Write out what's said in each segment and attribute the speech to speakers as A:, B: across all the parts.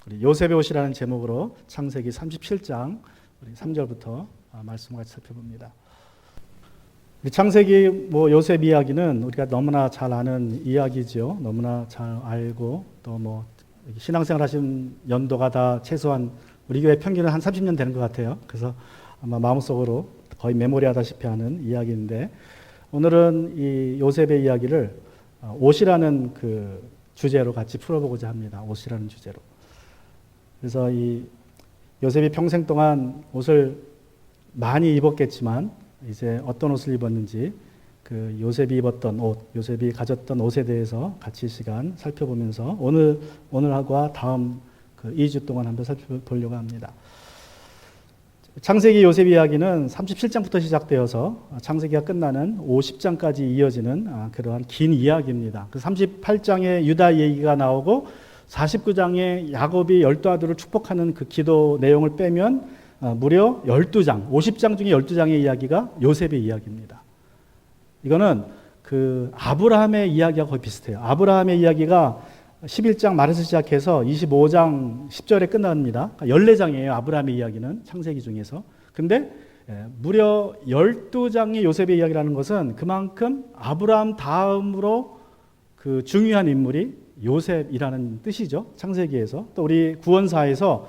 A: 우리 요셉의 옷이라는 제목으로 창세기 37장 우리 3절부터 말씀을 같이 살펴봅니다. 창세기 요셉 이야기는 우리가 너무나 잘 아는 이야기죠. 너무나 잘 알고 또 신앙생활 하신 연도가 다 최소한 우리 교회 평균은 한 30년 되는 것 같아요. 그래서 아마 마음속으로 거의 메모리하다시피 하는 이야기인데, 오늘은 이 요셉의 이야기를 옷이라는 그 주제로 같이 풀어보고자 합니다. 옷이라는 주제로. 그래서 이 요셉이 평생 동안 옷을 많이 입었겠지만 이제 어떤 옷을 입었는지, 그 요셉이 입었던 옷, 요셉이 가졌던 옷에 대해서 같이 시간 살펴보면서 오늘과 다음 그 2주 동안 한번 살펴보려고 합니다. 창세기 요셉 이야기는 37장부터 시작되어서 창세기가 끝나는 50장까지 이어지는 그러한 긴 이야기입니다. 그 38장에 유다 얘기가 나오고 49장에 야곱이 12아들을 축복하는 그 기도 내용을 빼면 무려 12장, 50장 중에 12장의 이야기가 요셉의 이야기입니다. 이거는 그 아브라함의 이야기와 거의 비슷해요. 아브라함의 이야기가 11장 말에서 시작해서 25장 10절에 끝납니다. 14장이에요. 아브라함의 이야기는 창세기 중에서. 근데 무려 12장의 요셉의 이야기라는 것은 그만큼 아브라함 다음으로 그 중요한 인물이 요셉이라는 뜻이죠. 창세기에서. 또 우리 구원사에서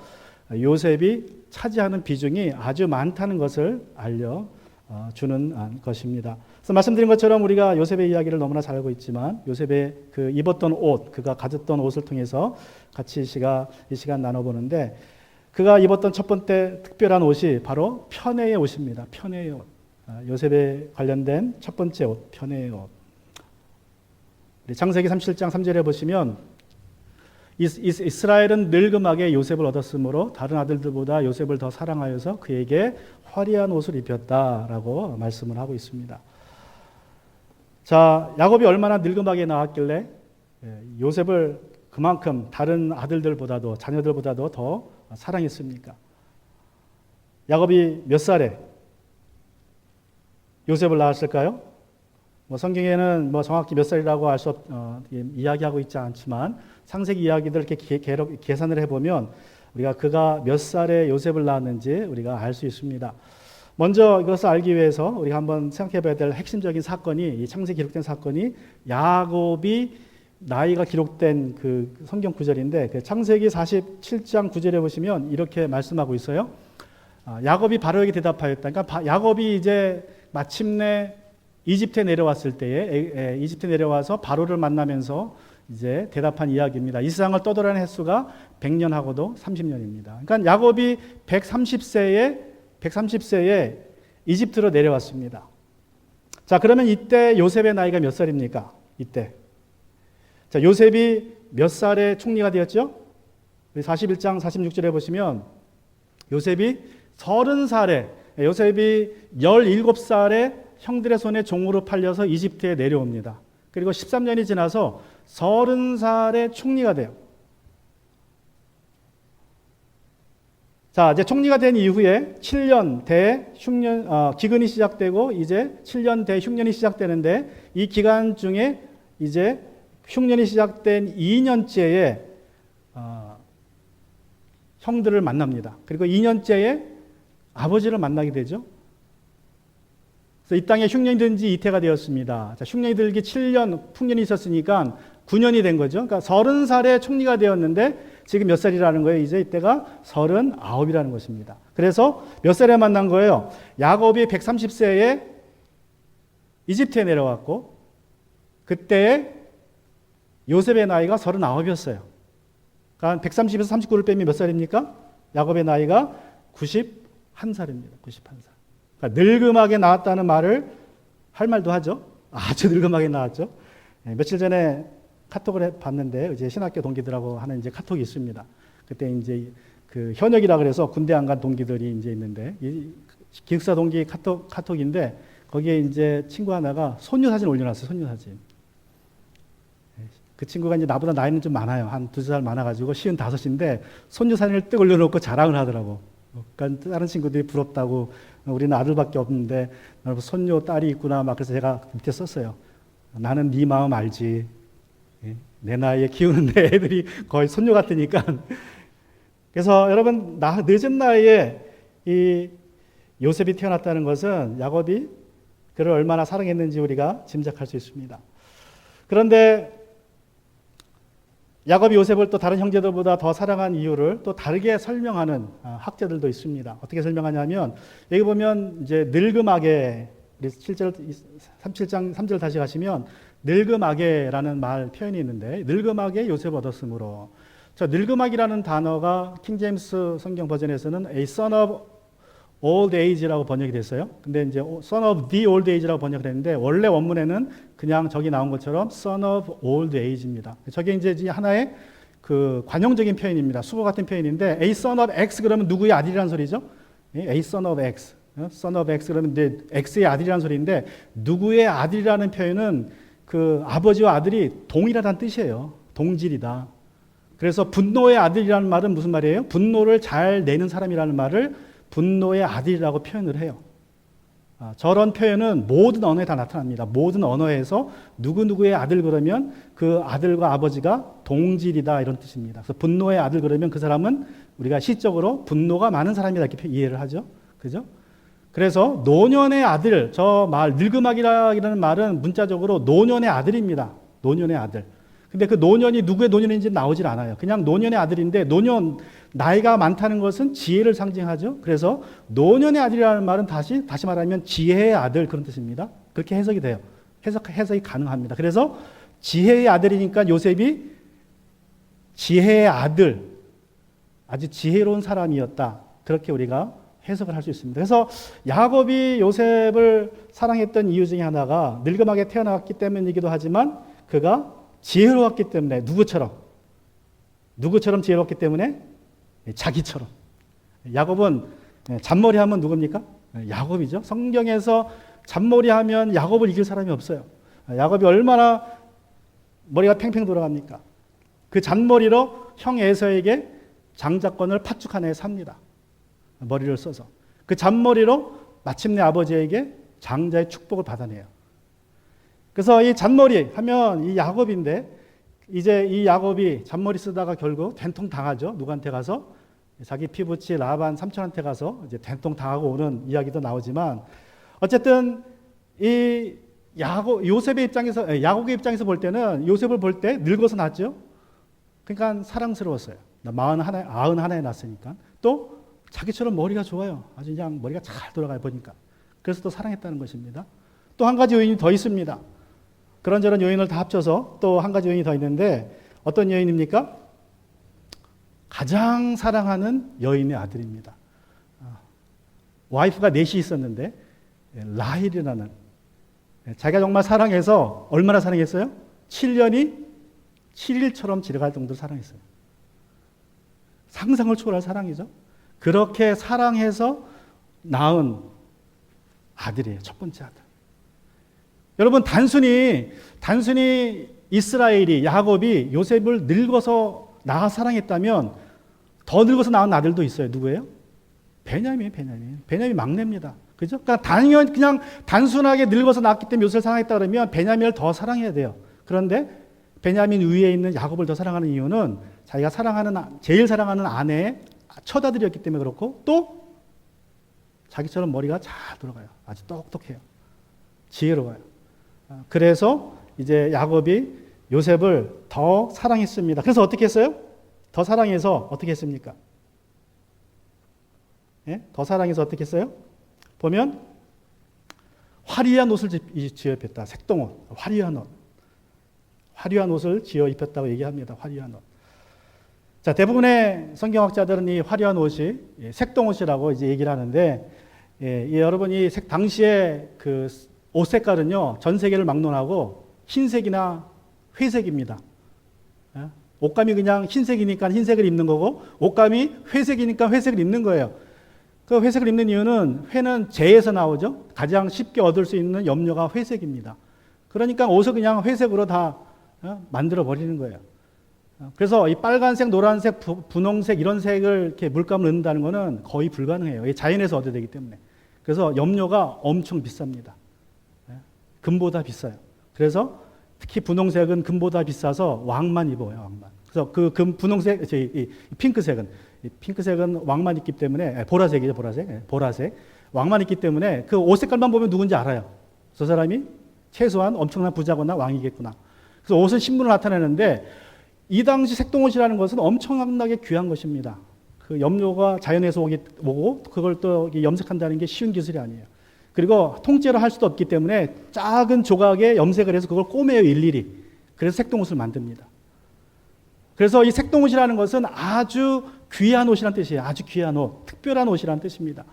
A: 요셉이 차지하는 비중이 아주 많다는 것을 알려주는 것입니다. 그래서 말씀드린 것처럼 우리가 요셉의 이야기를 너무나 잘 알고 있지만 요셉의 그 입었던 옷, 그가 가졌던 옷을 통해서 같이 이 시간 나눠보는데, 그가 입었던 첫 번째 특별한 옷이 바로 편애의 옷입니다. 편애의 옷. 요셉에 관련된 첫 번째 옷, 편애의 옷. 창세기 37장 3절에 보시면 이스라엘은 늙음하게 요셉을 얻었으므로 다른 아들들보다 요셉을 더 사랑하여서 그에게 화려한 옷을 입혔다라고 말씀을 하고 있습니다. 자, 야곱이 얼마나 늙음하게 낳았길래 요셉을 그만큼 다른 아들들보다도 자녀들보다도 더 사랑했습니까? 야곱이 몇 살에 요셉을 낳았을까요? 성경에는 정확히 몇 살이라고 이야기하고 있지 않지만 창세기 이야기들 이렇게 계산을 해보면 우리가 그가 몇 살에 요셉을 낳았는지 우리가 알 수 있습니다. 먼저 이것을 알기 위해서 우리가 한번 생각해 봐야 될 핵심적인 사건이, 이 창세기 기록된 사건이 야곱이 나이가 기록된 그 성경 구절인데, 그 창세기 47장 9절에 보시면 이렇게 말씀하고 있어요. 야곱이 바로에게 대답하였다. 그러니까 야곱이 이제 마침내 이집트에 내려왔을 때에, 이집트에 내려와서 바로를 만나면서 이제 대답한 이야기입니다. 이 세상을 떠돌아낸 횟수가 100년하고도 30년입니다. 그러니까 야곱이 130세에 이집트로 내려왔습니다. 자, 그러면 이때 요셉의 나이가 몇 살입니까? 이때. 자, 요셉이 몇 살에 총리가 되었죠? 41장 46절에 보시면 요셉이 30살에, 요셉이 17살에 형들의 손에 종으로 팔려서 이집트에 내려옵니다. 그리고 13년이 지나서 30살에 총리가 돼요. 자, 이제 총리가 된 이후에 7년 대흉년, 기근이 시작되고 이제 7년 대흉년이 시작되는데, 이 기간 중에 이제 흉년이 시작된 2년째에 형들을 만납니다. 그리고 2년째에 아버지를 만나게 되죠. 그래서 이 땅에 흉년이 든 지 이태가 되었습니다. 자, 흉년이 들기 7년, 풍년이 있었으니까 9년이 된 거죠. 그러니까 30살에 총리가 되었는데 지금 몇 살이라는 거예요? 이제 이때가 39이라는 것입니다. 그래서 몇 살에 만난 거예요? 야곱이 130세에 이집트에 내려왔고, 그때 요셉의 나이가 39이었어요. 그러니까 130에서 39를 빼면 몇 살입니까? 야곱의 나이가 91살입니다. 91살. 그러니까 늙음하게 나왔다는 말을 할 말도 하죠. 아주 늙음하게 나왔죠. 며칠 전에 카톡을 봤는데 이제 신학교 동기들하고 하는 이제 카톡이 있습니다. 그때 이제 그 현역이라 그래서 군대 안 간 동기들이 이제 있는데, 이 기숙사 동기 카톡인데 거기에 이제 친구 하나가 손녀 사진 올려놨어요. 손녀 사진. 그 친구가 이제 나보다 나이는 좀 많아요. 한 2살 많아가지고 55인데 손녀 사진을 뜩 올려놓고 자랑을 하더라고. 그러니까 다른 친구들이 부럽다고, 우리는 아들밖에 없는데 손녀 딸이 있구나 막. 그래서 제가 밑에 썼어요. 나는 네 마음 알지. 내 나이에 키우는 내 애들이 거의 손녀 같으니까 그래서 여러분 늦은 나이에 이 요셉이 태어났다는 것은 야곱이 그를 얼마나 사랑했는지 우리가 짐작할 수 있습니다. 그런데 야곱이 요셉을 또 다른 형제들보다 더 사랑한 이유를 또 다르게 설명하는 학자들도 있습니다. 어떻게 설명하냐면 여기 보면 이제 늙음하게 우리 7절 37장 3절 다시 가시면 늙음하게라는 말 표현이 있는데 늙음하게 요셉 얻었으므로 저 늙음하기라는 단어가 킹제임스 성경 버전에서는 a son of old age라고 번역이 됐어요. 근데 이제 son of the old age라고 번역을 했는데 원래 원문에는 그냥 저기 나온 것처럼 son of old age입니다. 저게 이제 하나의 그 관용적인 표현입니다. 수보 같은 표현인데 a son of x 그러면 누구의 아들이라는 소리죠? a son of x, son of x 그러면 이제 x의 아들이라는 소리인데 누구의 아들이라는 표현은 그 아버지와 아들이 동일하다는 뜻이에요. 동질이다. 그래서 분노의 아들이라는 말은 무슨 말이에요? 분노를 잘 내는 사람이라는 말을 분노의 아들이라고 표현을 해요. 저런 표현은 모든 언어에 다 나타납니다. 모든 언어에서 누구누구의 아들 그러면 그 아들과 아버지가 동질이다 이런 뜻입니다. 그래서 분노의 아들 그러면 그 사람은 우리가 시적으로 분노가 많은 사람이다 이렇게 이해를 하죠. 그죠? 그래서 노년의 아들, 저 말 늙음하기라는 말은 문자적으로 노년의 아들입니다. 노년의 아들. 근데 그 노년이 누구의 노년인지 나오질 않아요. 그냥 노년의 아들인데 노년 나이가 많다는 것은 지혜를 상징하죠. 그래서 노년의 아들이라는 말은 다시 말하면 지혜의 아들 그런 뜻입니다. 그렇게 해석이 돼요. 해석이 가능합니다. 그래서 지혜의 아들이니까 요셉이 지혜의 아들, 아주 지혜로운 사람이었다. 그렇게 우리가 해석을 할 수 있습니다. 그래서 야곱이 요셉을 사랑했던 이유 중에 하나가 늙음하게 태어났기 때문이기도 하지만 그가 지혜로웠기 때문에 누구처럼 지혜로웠기 때문에 자기처럼. 야곱은 잔머리 하면 누굽니까? 야곱이죠. 성경에서 잔머리 하면 야곱을 이길 사람이 없어요. 야곱이 얼마나 머리가 팽팽 돌아갑니까? 그 잔머리로 형 에서에게 장자권을 파축한 애 삽니다. 머리를 써서. 그 잔머리로 마침내 아버지에게 장자의 축복을 받아내요. 그래서 이 잔머리 하면 이 야곱인데 이제 이 야곱이 잔머리 쓰다가 결국 된통 당하죠. 누구한테 가서? 자기 피부치 라반 삼촌한테 가서 이제 된통 당하고 오는 이야기도 나오지만 어쨌든 이 야곱의 입장에서 볼 때는 요셉을 볼 때 늙어서 낳았죠. 그러니까 사랑스러웠어요. 91에 낳았으니까. 또 자기처럼 머리가 좋아요. 아주 그냥 머리가 잘 돌아가요 보니까. 그래서 또 사랑했다는 것입니다. 또 한 가지 요인이 더 있습니다. 그런저런 요인을 다 합쳐서 또 한 가지 요인이 더 있는데 어떤 요인입니까? 가장 사랑하는 여인의 아들입니다. 와이프가 넷이 있었는데 라헬이라는 자기가 정말 사랑해서 얼마나 사랑했어요? 7년이 7일처럼 지나갈 정도로 사랑했어요. 상상을 초월할 사랑이죠. 그렇게 사랑해서 낳은 아들이에요. 첫 번째 아들. 여러분 단순히 이스라엘이 야곱이 요셉을 늙어서 낳아 사랑했다면 더 늙어서 낳은 아들도 있어요. 누구예요? 베냐민 막내입니다. 그죠? 그러니까 그냥 단순하게 늙어서 낳았기 때문에 요셉을 사랑했다 그러면 베냐민을 더 사랑해야 돼요. 그런데 베냐민 위에 있는 야곱을 더 사랑하는 이유는 자기가 제일 사랑하는 아내의 처자들이었기 때문에 그렇고 또 자기처럼 머리가 잘 돌아가요. 아주 똑똑해요. 지혜로워요. 그래서 이제 야곱이 요셉을 더 사랑했습니다. 그래서 어떻게 했어요? 더 사랑해서 어떻게 했습니까? 예? 더 사랑해서 어떻게 했어요? 보면 화려한 옷을 지어 입혔다. 색동옷, 화려한 옷을 지어 입혔다고 얘기합니다. 화려한 옷. 자, 대부분의 성경학자들은 이 화려한 옷이 색동옷이라고 이제 얘기를 하는데, 여러분이 당시에 그 옷 색깔은요, 전 세계를 막론하고 흰색이나 회색입니다. 옷감이 그냥 흰색이니까 흰색을 입는 거고, 옷감이 회색이니까 회색을 입는 거예요. 그 회색을 입는 이유는 회는 재에서 나오죠. 가장 쉽게 얻을 수 있는 염료가 회색입니다. 그러니까 옷을 그냥 회색으로 다 만들어 버리는 거예요. 그래서 이 빨간색, 노란색, 분홍색 이런 색을 이렇게 물감을 넣는다는 것은 거의 불가능해요. 자연에서 얻어야 되기 때문에. 그래서 염료가 엄청 비쌉니다. 금보다 비싸요. 그래서 특히 분홍색은 금보다 비싸서 왕만 입어요. 왕만. 그래서 그 분홍색, 이 핑크색은 왕만 있기 때문에, 보라색이죠, 보라색. 왕만 있기 때문에 그 옷 색깔만 보면 누군지 알아요. 저 사람이 최소한 엄청난 부자거나 왕이겠구나. 그래서 옷은 신분을 나타내는데 이 당시 색동옷이라는 것은 엄청나게 귀한 것입니다. 그 염료가 자연에서 오고 그걸 또 염색한다는 게 쉬운 기술이 아니에요. 그리고 통째로 할 수도 없기 때문에 작은 조각에 염색을 해서 그걸 꼬매요, 일일이. 그래서 색동옷을 만듭니다. 그래서 이 색동옷이라는 것은 아주 귀한 옷이라는 뜻이에요. 아주 귀한 옷, 특별한 옷이라는 뜻입니다.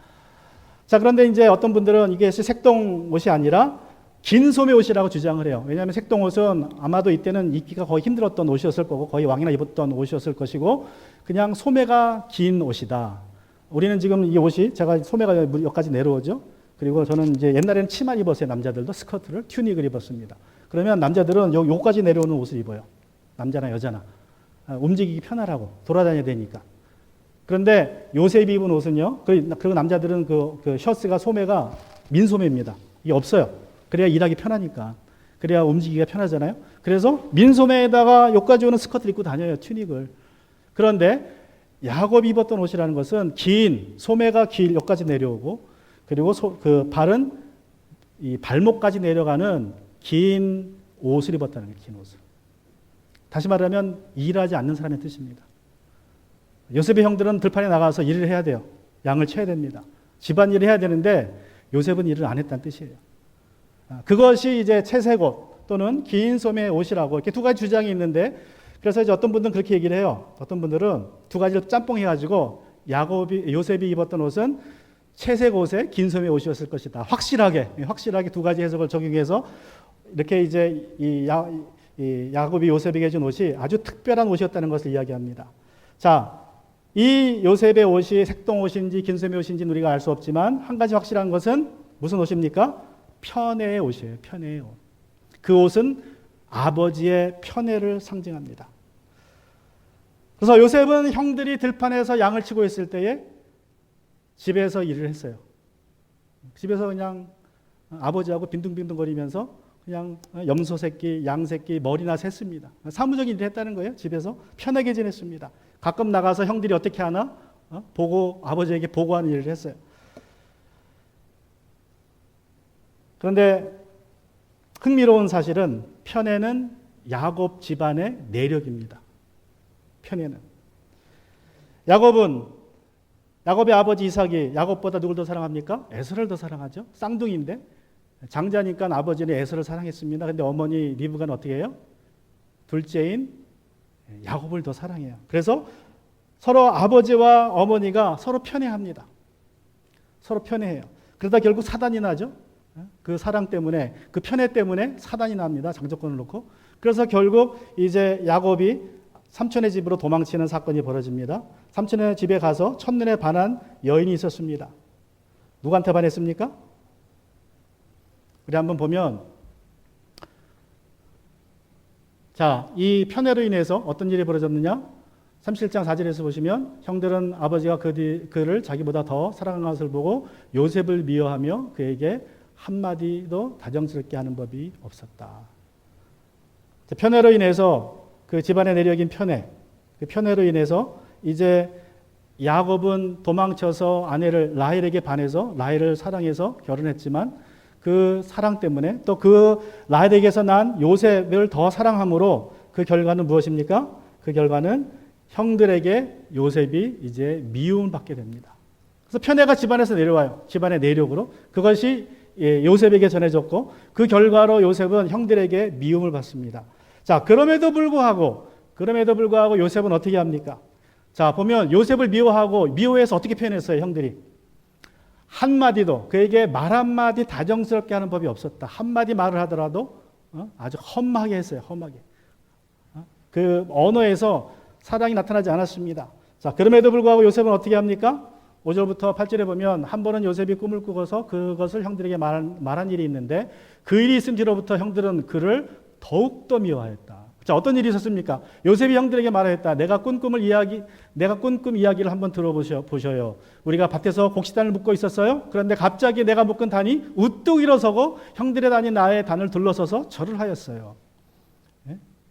A: 자, 그런데 이제 어떤 분들은 이게 색동옷이 아니라 긴 소매 옷이라고 주장을 해요. 왜냐하면 색동옷은 아마도 이때는 입기가 거의 힘들었던 옷이었을 거고 거의 왕이나 입었던 옷이었을 것이고 그냥 소매가 긴 옷이다. 우리는 지금 이 옷이 제가 소매가 여기까지 내려오죠. 그리고 저는 이제 옛날에는 치마 입었어요. 남자들도 스커트를 튜닉을 입었습니다. 그러면 남자들은 여기까지 내려오는 옷을 입어요. 남자나 여자나 움직이기 편하라고 돌아다녀야 되니까. 그런데 요셉이 입은 옷은요. 그리고 남자들은 그 셔츠가 소매가 민소매입니다. 이게 없어요. 그래야 일하기 편하니까. 그래야 움직이기가 편하잖아요. 그래서 민소매에다가 여기까지 오는 스커트를 입고 다녀요. 튜닉을. 그런데 야곱이 입었던 옷이라는 것은 긴 소매가 여기까지 내려오고 그리고 그 발은 이 발목까지 내려가는 긴 옷을 입었다는 거예요. 긴 옷을. 다시 말하면 일하지 않는 사람의 뜻입니다. 요셉의 형들은 들판에 나가서 일을 해야 돼요. 양을 쳐야 됩니다. 집안일을 해야 되는데 요셉은 일을 안 했다는 뜻이에요. 그것이 이제 채색옷 또는 긴 소매 옷이라고 이렇게 두 가지 주장이 있는데 그래서 이제 어떤 분들은 그렇게 얘기를 해요. 어떤 분들은 두 가지를 짬뽕해가지고 요셉이 입었던 옷은 채색 옷에 긴 소매 옷이었을 것이다. 확실하게 두 가지 해석을 적용해서 이렇게 이제 이 야곱이 요셉에게 준 옷이 아주 특별한 옷이었다는 것을 이야기합니다. 자, 이 요셉의 옷이 색동 옷인지 긴 소매 옷인지는 우리가 알 수 없지만 한 가지 확실한 것은 무슨 옷입니까? 편애의 옷이에요. 편애의 옷. 그 옷은 아버지의 편애를 상징합니다. 그래서 요셉은 형들이 들판에서 양을 치고 있을 때에 집에서 일을 했어요. 집에서 그냥 아버지하고 빈둥빈둥거리면서 그냥 염소 새끼, 양 새끼 머리나 샜습니다. 사무적인 일을 했다는 거예요. 집에서 편하게 지냈습니다. 가끔 나가서 형들이 어떻게 하나 아버지에게 보고하는 일을 했어요. 그런데 흥미로운 사실은 편애는 야곱 집안의 내력입니다. 편애는. 야곱의 아버지 이삭이 야곱보다 누굴 더 사랑합니까? 에서를 더 사랑하죠. 쌍둥이인데 장자니까 아버지는 에서를 사랑했습니다. 그런데 어머니 리브가는 어떻게 해요? 둘째인 야곱을 더 사랑해요. 그래서 서로 아버지와 어머니가 서로 편애합니다. 서로 편애해요. 그러다 결국 사단이 나죠. 그 사랑 때문에, 그 편애 때문에 사단이 납니다. 장조건을 놓고. 그래서 결국 이제 야곱이 삼촌의 집으로 도망치는 사건이 벌어집니다. 삼촌의 집에 가서 첫눈에 반한 여인이 있었습니다. 누구한테 반했습니까? 우리 한번 보면, 자, 이 편애로 인해서 어떤 일이 벌어졌느냐? 37장 4절에서 보시면 형들은 아버지가 그를 자기보다 더 사랑하는 것을 보고 요셉을 미워하며 그에게 한마디도 다정스럽게 하는 법이 없었다. 편애로 인해서 그 집안의 내력인 편애, 그 편애로 인해서 이제 야곱은 도망쳐서 아내를 라헬에게 반해서 라헬을 사랑해서 결혼했지만 그 사랑 때문에 또 그 라헬에게서 난 요셉을 더 사랑함으로 그 결과는 무엇입니까? 그 결과는 형들에게 요셉이 이제 미움을 받게 됩니다. 그래서 편애가 집안에서 내려와요. 집안의 내력으로. 그것이 요셉에게 전해졌고 그 결과로 요셉은 형들에게 미움을 받습니다. 자, 그럼에도 불구하고 요셉은 어떻게 합니까? 자, 보면 요셉을 미워해서 어떻게 표현했어요, 형들이? 한마디도 그에게 말 한마디 다정스럽게 하는 법이 없었다. 한마디 말을 하더라도 아주 험하게 했어요. 험하게. 그 언어에서 사랑이 나타나지 않았습니다. 자, 그럼에도 불구하고 요셉은 어떻게 합니까? 5절부터 8절에 보면 한 번은 요셉이 꿈을 꾸고서 그것을 형들에게 말한 일이 있는데 그 일이 있은 뒤로부터 형들은 그를 더욱더 미워하였다. 자, 어떤 일이 있었습니까? 요셉이 형들에게 말하였다. 내가 꾼 꿈 이야기를 한번 들어보셔요. 우리가 밭에서 곡식단을 묶고 있었어요. 그런데 갑자기 내가 묶은 단이 우뚝 일어서고 형들의 단이 나의 단을 둘러서서 절을 하였어요.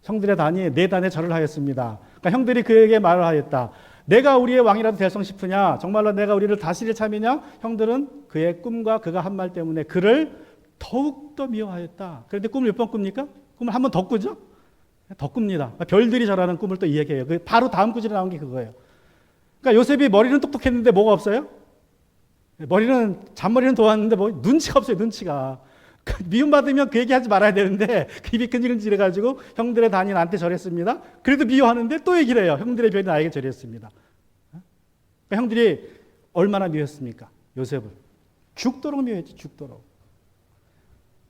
A: 형들의 단이 내 단에 절을 하였습니다. 그러니까 형들이 그에게 말을 하였다. 내가 우리의 왕이라도 될성 싶으냐? 정말로 내가 우리를 다스릴 참이냐? 형들은 그의 꿈과 그가 한 말 때문에 그를 더욱더 미워하였다. 그런데 꿈을 몇 번 꿉니까? 꿈을 한 번 더 꾸죠? 더 꿉니다. 별들이 저라는 꿈을 또 이야기해요. 바로 다음 구절에 나온 게 그거예요. 그러니까 요셉이 머리는 똑똑했는데 뭐가 없어요? 잔머리는 도왔는데 뭐 눈치가 없어요. 눈치가. 미움받으면 그 얘기하지 말아야 되는데 입이 근질근질해가지고 형들의 단이 나한테 절했습니다. 그래도 미워하는데 또 얘기를 해요. 형들의 별이 나에게 절했습니다. 그러니까 형들이 얼마나 미워했습니까? 요셉을. 죽도록 미워했지.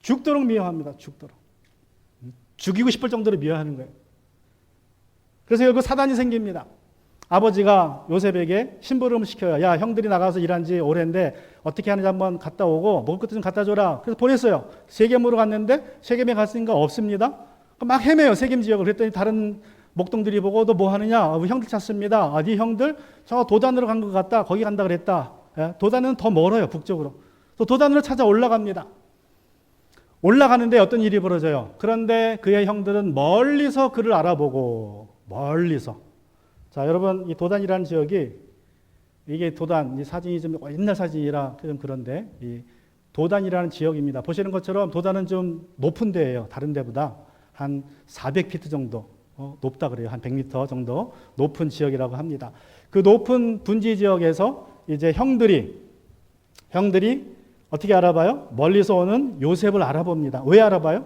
A: 죽도록 미워합니다. 죽도록. 죽이고 싶을 정도로 미워하는 거예요. 그래서 결국 사단이 생깁니다. 아버지가 요셉에게 심부름을 시켜요. 야, 형들이 나가서 일한 지 오래인데 어떻게 하는지 한번 갔다 오고 먹을 것도 좀 갖다 줘라. 그래서 보냈어요. 세겜으로 갔는데 세겜에 갔으니까 없습니다. 막 헤매요. 세겜 지역을. 그랬더니 다른 목동들이 보고 너 뭐 하느냐? 형들 찾습니다. 네 형들 저 도단으로 간 것 같다. 거기 간다 그랬다. 도단은 더 멀어요. 북쪽으로. 또 도단으로 찾아 올라갑니다. 올라가는데 어떤 일이 벌어져요. 그런데 그의 형들은 멀리서 그를 알아보고 멀리서. 자, 여러분, 이 도단이라는 지역이 이게 도단, 이 사진이 좀 옛날 사진이라 좀 그런데 이 도단이라는 지역입니다. 보시는 것처럼 도단은 좀 높은 데예요. 다른 데보다 한 400피트 정도 높다 그래요. 한 100m 정도 높은 지역이라고 합니다. 그 높은 분지 지역에서 이제 형들이 어떻게 알아봐요? 멀리서 오는 요셉을 알아봅니다. 왜 알아봐요?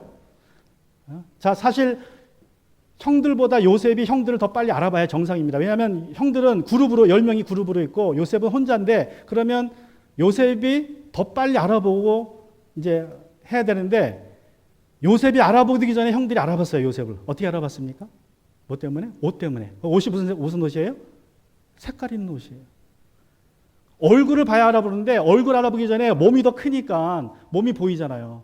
A: 자, 사실 형들보다 요셉이 형들을 더 빨리 알아봐야 정상입니다. 왜냐하면 형들은 그룹으로 10명이 그룹으로 있고 요셉은 혼자인데 그러면 요셉이 더 빨리 알아보고 이제 해야 되는데 요셉이 알아보기 전에 형들이 알아봤어요. 요셉을. 어떻게 알아봤습니까? 뭐 때문에? 옷 때문에. 옷이 무슨 옷이에요? 색깔 있는 옷이에요. 얼굴을 봐야 알아보는데 얼굴 알아보기 전에 몸이 더 크니까 몸이 보이잖아요.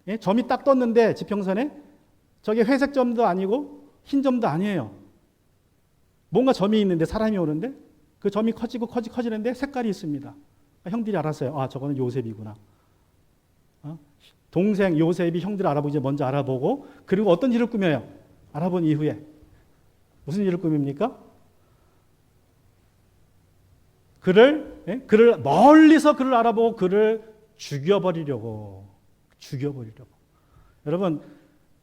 A: 예? 점이 딱 떴는데 지평선에 저게 회색 점도 아니고 흰 점도 아니에요. 뭔가 점이 있는데 사람이 오는데 그 점이 커지는데 색깔이 있습니다. 형들이 알았어요. 아, 저거는 요셉이구나. 동생 요셉이 형들을 알아보기 전에 먼저 알아보고 그리고 어떤 일을 꾸며요? 알아본 이후에 무슨 일을 꾸밉니까? 그를 멀리서 그를 알아보고 그를 죽여버리려고. 여러분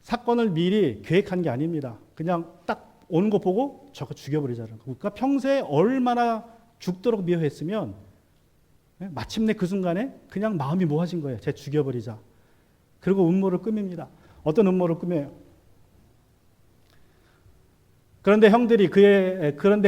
A: 사건을 미리 계획한 게 아닙니다. 그냥 딱 오는 거 보고 저거 죽여버리자는 거. 그러니까 평소에 얼마나 죽도록 미워했으면 마침내 그 순간에 그냥 마음이 모아진 거예요. 쟤 죽여버리자. 그리고 음모를 꾸밉니다. 어떤 음모를 꾸며요? 그런데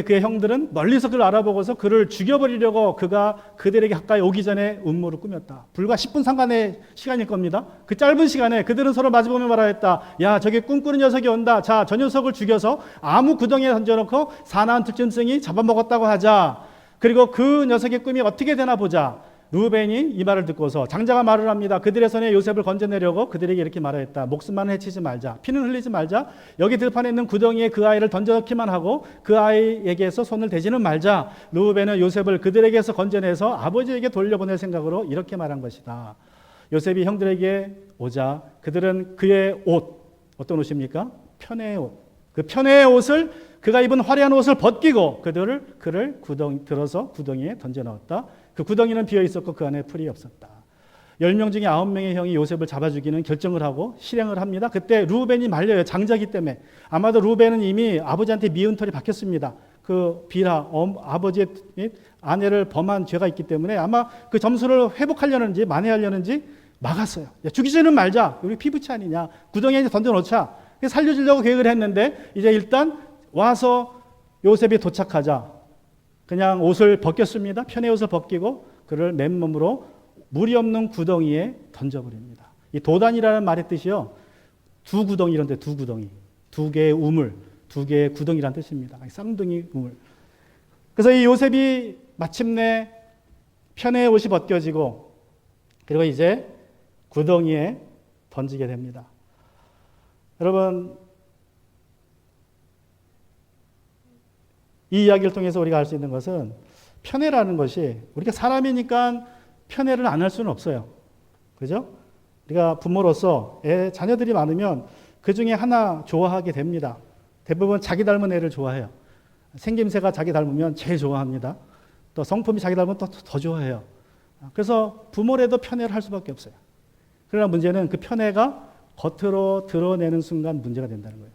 A: 그의 형들은 멀리서 그를 알아보고서 그를 죽여버리려고 그가 그들에게 가까이 오기 전에 음모를 꾸몄다. 불과 10분 상간의 시간일 겁니다. 그 짧은 시간에 그들은 서로 마주보며 말하였다. 야, 저기 꿈꾸는 녀석이 온다. 자, 저 녀석을 죽여서 아무 구덩이에 던져놓고 사나운 들짐승이 잡아먹었다고 하자. 그리고 그 녀석의 꿈이 어떻게 되나 보자. 루벤이 이 말을 듣고서 장자가 말을 합니다. 그들의 손에 요셉을 건져내려고 그들에게 이렇게 말하였다. 목숨만 해치지 말자. 피는 흘리지 말자. 여기 들판에 있는 구덩이에 그 아이를 던져넣기만 하고 그 아이에게서 손을 대지는 말자. 루벤은 요셉을 그들에게서 건져내서 아버지에게 돌려보낼 생각으로 이렇게 말한 것이다. 요셉이 형들에게 오자 그들은 그의 옷, 어떤 옷입니까? 편의 옷. 그 편의 옷을 그가 입은 화려한 옷을 벗기고 그를 들어서 구덩이에 던져 넣었다. 그 구덩이는 비어 있었고 그 안에 풀이 없었다. 10명 중에 9명의 형이 요셉을 잡아 죽이는 결정을 하고 실행을 합니다. 그때 루벤이 말려요. 장자기 때문에. 아마도 루벤은 이미 아버지한테 미운 털이 박혔습니다. 그 비라 아버지의 아내를 범한 죄가 있기 때문에 아마 그 점수를 회복하려는지 만회하려는지 막았어요. 야, 죽이지는 말자. 우리 피부치 아니냐. 구덩이에 이제 던져놓자. 살려주려고 계획을 했는데 이제 일단 와서 요셉이 도착하자 그냥 옷을 벗겼습니다. 편의 옷을 벗기고 그를 맨몸으로 물이 없는 구덩이에 던져버립니다. 이 도단이라는 말의 뜻이요. 두 구덩이 이런데 두 구덩이. 두 개의 우물, 두 개의 구덩이라는 뜻입니다. 쌍둥이 우물. 그래서 이 요셉이 마침내 편의 옷이 벗겨지고 그리고 이제 구덩이에 던지게 됩니다. 여러분 이 이야기를 통해서 우리가 알 수 있는 것은 편애라는 것이 우리가 사람이니까 편애를 안 할 수는 없어요. 그죠? 우리가 부모로서 자녀들이 많으면 그 중에 하나 좋아하게 됩니다. 대부분 자기 닮은 애를 좋아해요. 생김새가 자기 닮으면 제일 좋아합니다. 또 성품이 자기 닮으면 또 더 좋아해요. 그래서 부모라도 편애를 할 수밖에 없어요. 그러나 문제는 그 편애가 겉으로 드러내는 순간 문제가 된다는 거예요.